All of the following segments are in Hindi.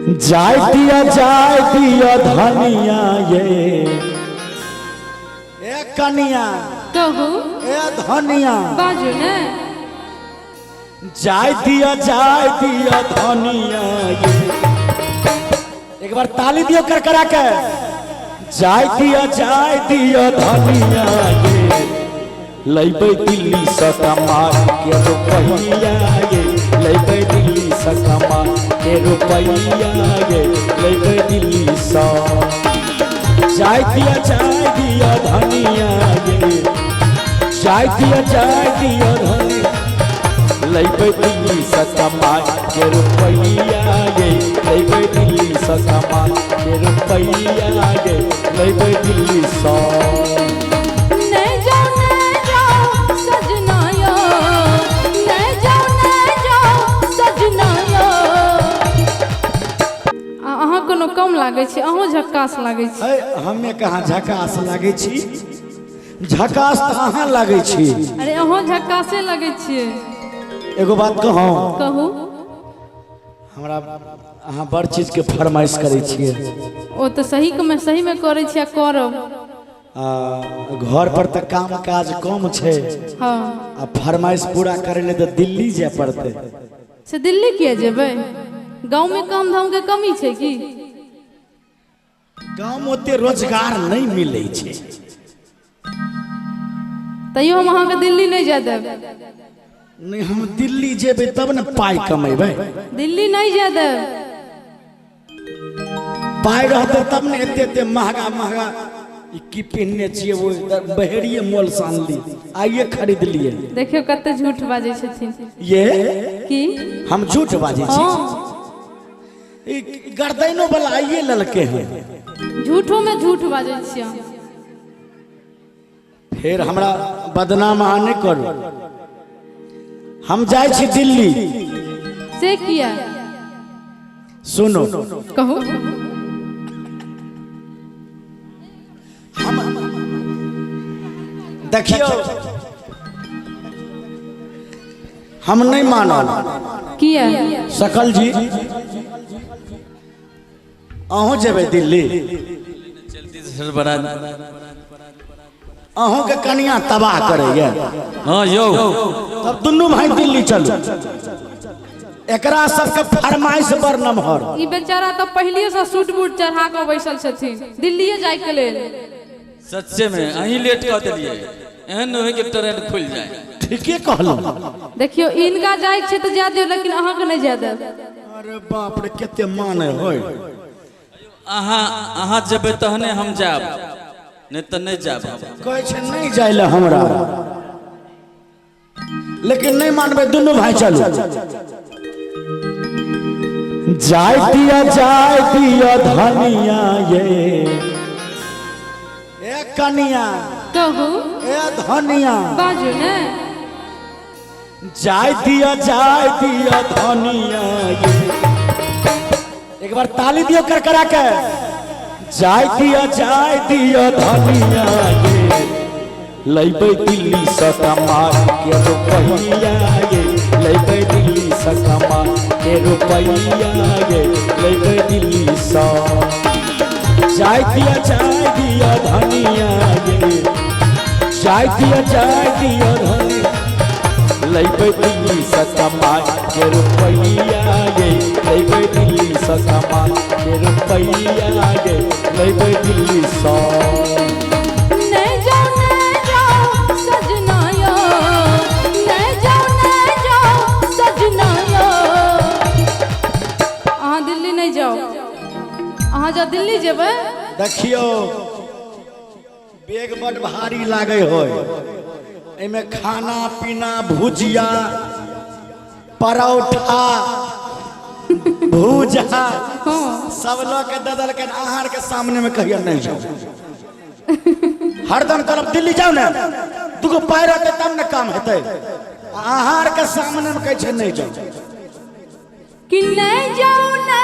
जाय दिया धनिया ये कनिया कहू ए धनिया बाजू ने जाय दिया धनिया ये एक बार ताली दियो कर करा के जाय दिया धनिया ये लैबे दिल्ली से कमा के रुपैया ये लैबे दिल्ली से कमा के रुपैया ये लैबे दिल्ली से जाय दिया धनिया ये जाय दिया धनिया लैबे दिल्ली से कमा के रुपैया ये लैबे दिल्ली से कमा के रुपैया ये लैबे दिल्ली से कोनो कम लागे छी अहो झक्कास लागे छी हमें कहाँ झकास लागे छी झकास तो अहाँ लागे छी अरे अहो झक्कासे लागे छी एगो बात कहू हमरा अहाँ बड़ चीज के फरमाइश करे छिए ओ तो सही में करे छी करब घर पर तो काम काज कम छे हां आ फरमाइश पूरा करे ले तो दिल्ली जाय पड़ते से दिल्ली किया जेबै गांव में काम धाम के कमी छे की गांव में ओते रोजगार नहीं मिले छे तैयो हम अहाँ के दिल्ली नहीं जा देब नहीं हम दिल्ली जेबे तब न पाई कमेबै दिल्ली नहीं जा देब पाई रहते तब न एते महंगा की पहनने छिए वो बहेरिए मोल सानली आइए खरीद लिए देखियो कते झूठ बाजे छथिन ये की हम झूठ बाजे छी गर्दनो वाला आइए ललके हैं झूठों में झूठ बाजे छी फिर हमरा बदनाम अहाँ नहीं करू हम जाय छी दिल्ली से किया सुनो कहू देखियो हम नहीं मानल किया सकल जी अहों जेबे दिल्ली अहों के कनिया तबाह करेगा हाँ यो तब दुनू भाई दिल्ली चलू एकरा सबके फरमाइश बड़ नमहर ई बेचारा तो पहलिए से सूट बूट चढ़ा के बैसल छथिन दिल्लीए जाय के लेल सच्चे में अहीं लेट कर दिलिए एहन होय के ट्रेन खुल जाए ठीके कहलौ देखियो इनका जाय छै त जा दियो लेकिन अहाँ के नहीं जा देब अरे बाप रे केते माने होय अहाँ जेबे तहने हम जाब नहीं तो नहीं जाब कहै छै नहीं जाइले हमरा लेकिन नहीं मानबे दुनू भाई चलू जाय दिया धनिया ये ए कनिया कहू ए धनिया बाजू ने जाय दिया धनिया ये एक बार ताली दियो कर करा के जाय दिया धनिया ये लैबे दिल्ली से कमा के रुपैया ये लैबे दिल्ली से कमा के रुपैया ये लैबे दिल्ली से जाय दिया धनिया ये जाय दिया धनिया लैबे दिल्ली से कमा के रुपैया ये लैबे दिल्ली से कमा के रुपैया ये लैबे दिल्ली से दिल्ली जेबे देखियो बैग बड़ भारी लागे होय एमे खाना पीना भुजिया परोठा भुजा सब लोग के ददल के आहार के सामने में कहियो नहीं जाओ हरदम तरफ दिल्ली जाओ ना दुगो पैर रहते तब न काम हेते आहार के सामने में कह नहीं जाओ कि नहीं जाओ ना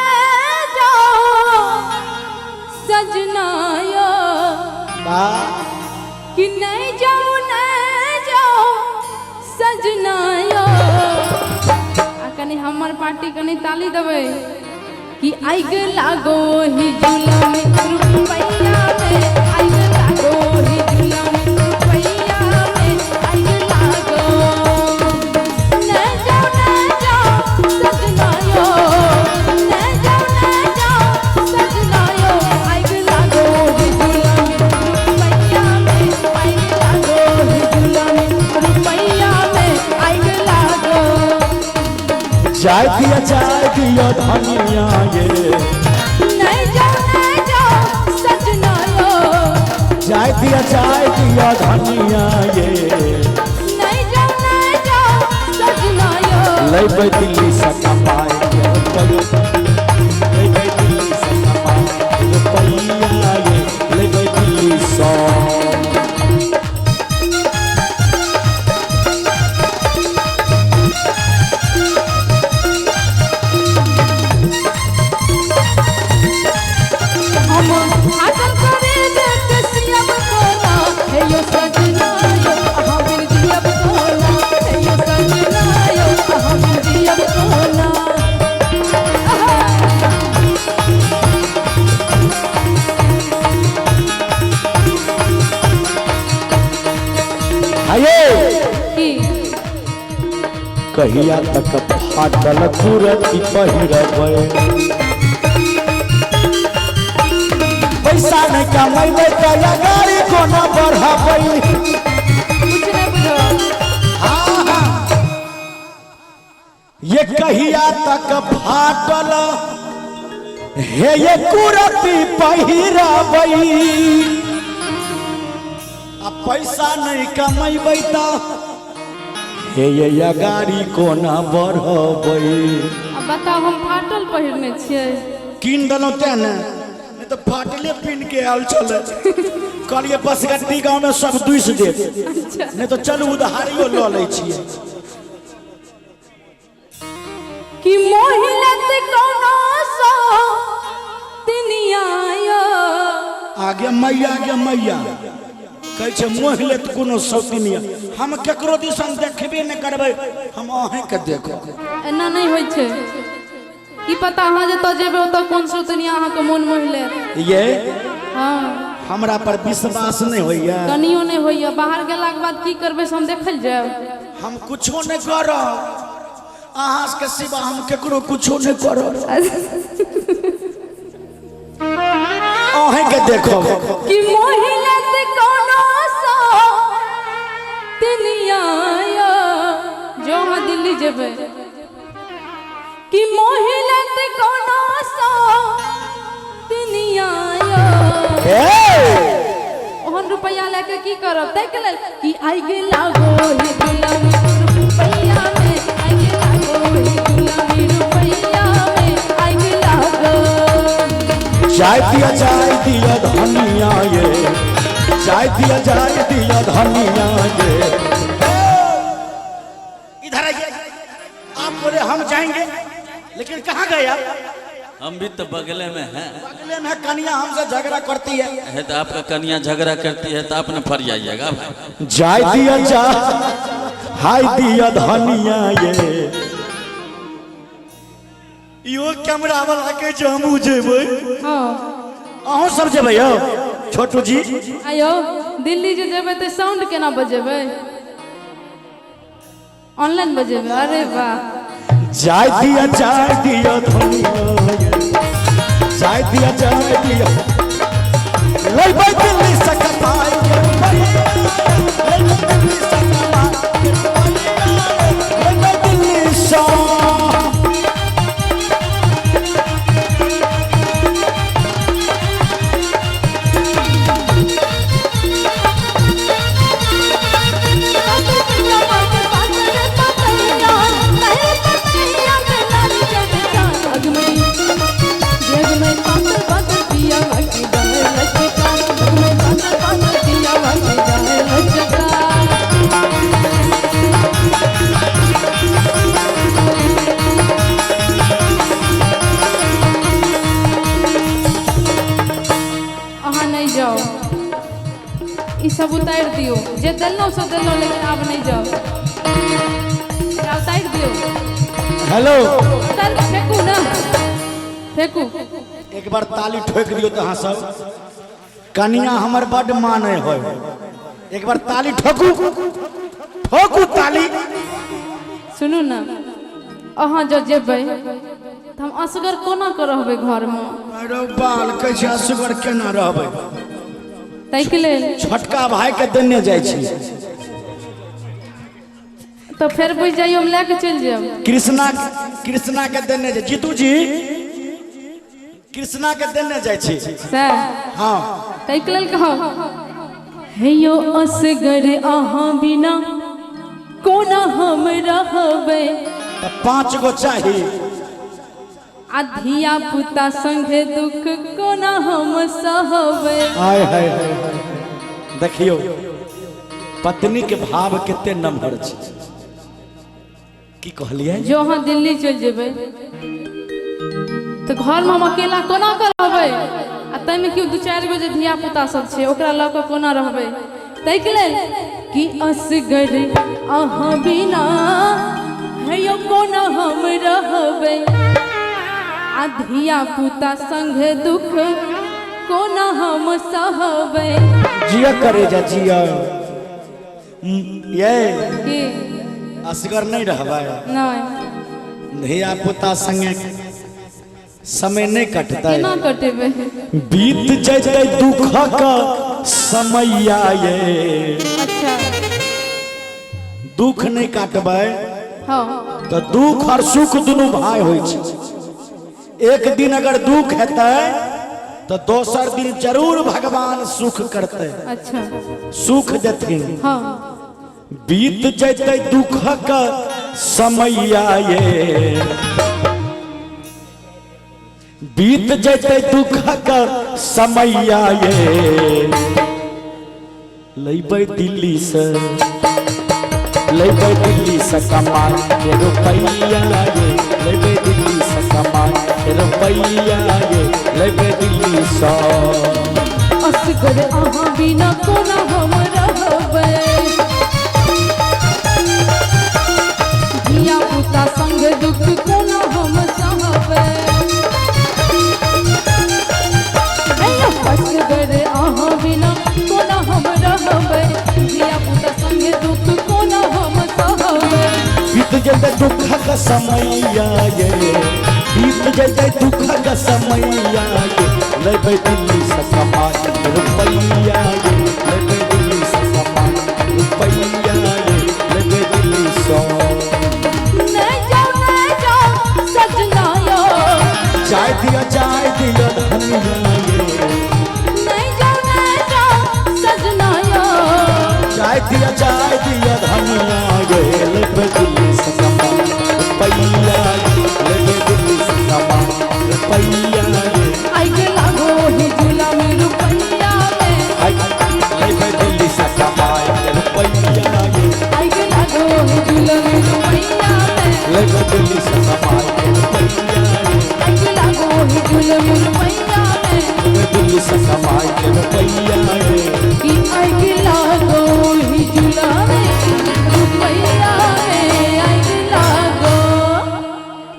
सजना यो कि नहीं जाओ सजना यो आ कनी हमर पार्टी कनी ताली देबे कि आइग लागो ही झूला में रुपैया में आइग लागो ही झूला में रुपैया में आइग लागो न जाओ सजना यो न जाओ सजना यो आइग लागो ही झूला में रुपैया में आइग लागो ही झूला में रुपैया में आइग लागो जाय दिया धनिया ये नहीं जाओ सजना यो जाय दिया धनिया ये नहीं जाओ सजना यो लेबै दिल्ली से कमाए लेबै दिल्ली से कमाए रुपैया ये लेबै दिल्ली से कहिया तक फाटल तुरंत पहिरबै पैसा नहीं कमेबै तो गाड़ी कोना बढ़ाबै कुछ नहीं बुझो ये कहिया तक फाटल हे ये कुरती पहिरबै आ पैसा नहीं कमेबै तो हे ये गाड़ी कोना बढ़बै अब बताओ हम फाटल पहिरने छियै कीन देलौं तें ने नहीं तो फाटले पीन के आयल चले कहलिए बस गड्डी गाँव में सब दुस दे नहीं तो चलू उधारियो लऽ लै छियै कि मोहिलत कोनो सो तिनिया यो आगे मैया कहै छै मोहिलत कोनो सौतिनिया हम केकरो दिसन देखबे नहीं करबै हम अहें के देखब एना नहीं होय छै की पता अहाँ जतऽ जेबै ओतऽ कोन सौतिनिया अहाँके मोन मोहिले ये हाँ हमरा पर विश्वास नहीं होइया कनियो नहीं होइया बाहर गेलाक बाद की करबै से हम देखल जायब हम कुछो नहीं करब अहाँ के सिवा हम केकरो कुछो नहीं करब अहें के देखब कि मोहिलत कोनो सो तिनिया यो जो हम दिल्ली जेबै कि मोहिलत कोनो सो तिनिया यो ओहन रुपैया लेके की करब तै के लेल कि आइ गे लागो हे गुलामी रुपैया में आइ गे लागो हे गुलामी रुपैया में आइ गे लागो चाय दिया धनिया ये चाय दिया धनिया ये इधर आइए आप बोले हम जाएंगे लेकिन कहाँ गए आप हम भी तो बगले में हैं बगले में कन्या हमसे झगड़ा करती है तो आपका कन्या झगड़ा करती है तो आप न फर जाइएगा भाई जाय दिया हाय दिया धनिया ये यो कैमरा वाला के जो हम जेबै हां अहों सब जेबै यौ छोटू जी आयो दिल्ली जे जेबै त साउंड केना बजेबै ऑनलाइन बजेबै अरे वाह जाय दिया धनिया जाय दिया लेबै दिल्ली से कमाई लेबै दिल्ली से कमाई लेबै दिल्ली से सब उतार दियो जे देलनो सब देलनो लेकिन आब नहीं जाओ उतार दियो हेलो उतार के फेंकू ना फेंकू। एक बार ताली ठोक दियो तो हाँ सब कनिया हमर बड माने हो। एक बार ताली ठोकू ठोकू ताली। सुनू ना, अहाँ जो जेबै तो हम असगर कोना कर रहबै घर में। अरे बाल कैसे असगर केना रहबै? ताहि के लेल छोटका भाई के देने जाइ छी। तो फिर बुझ जाइयो, हम लेके चल जाओ। कृष्णा के देने जाइ जीतू जी, कृष्णा के देने जाइ छी। सर हाँ ताहि के लेल कहो हे यो असगर अहाँ बिना कोना हम रहबै। तो 5 गो चाहिए। आ धिया पुता संगे दुख कोना हम सहबै। हाय हाय हाय देखियो पत्नी के भाव कितने नम्हर छै। की कहलिए? जो अहाँ दिल्ली चल जेबै तो घर में हम अकेला कोना कर रहबै? आ तैमे क्यों 2-4 गो जे धिया पुता सब छै ओकरा लऽ कऽ कोना रहबै? ताहि के लेल कि असगर अहाँ बिना हे यो कोना हम रहबै। आ धिया पुता संगे दुख कोना हम सहबै। जिया करे जा जिया। ये कि असगर नहीं रहबै? नहीं, धिया पुता संगे समय नहीं कटता। केना कटेबै? बीत जाए दुख का समय ये। अच्छा दुख नहीं काटबै हाँ तो दुख और सुख दोनों भाई होय छै। एक दिन अगर दुख हेतै तो दोसर दिन जरूर भगवान सुख करते, अच्छा सुख देथिन। हाँ बीत जाए दुख का समय ये। बीत जाए दुख का समय ये। लैबै दिल्ली से कमाई के रुपैया ये। लैबै दिल्ली से कमाई के रुपैया ये। लैबै दिल्ली से। असगर अहाँ बिना कोना हम रहबै। धिया पुता संग दुख कोना हम सहबै। असगर अहाँ बिना कोना हम रहबै। धिया पुता संग दुख कोना हम सहबै। बीत जाए दुख का समय ये। बीत जाए दुख का समय ये। लैबै दिल्ली से कमाई के रुपैया ये।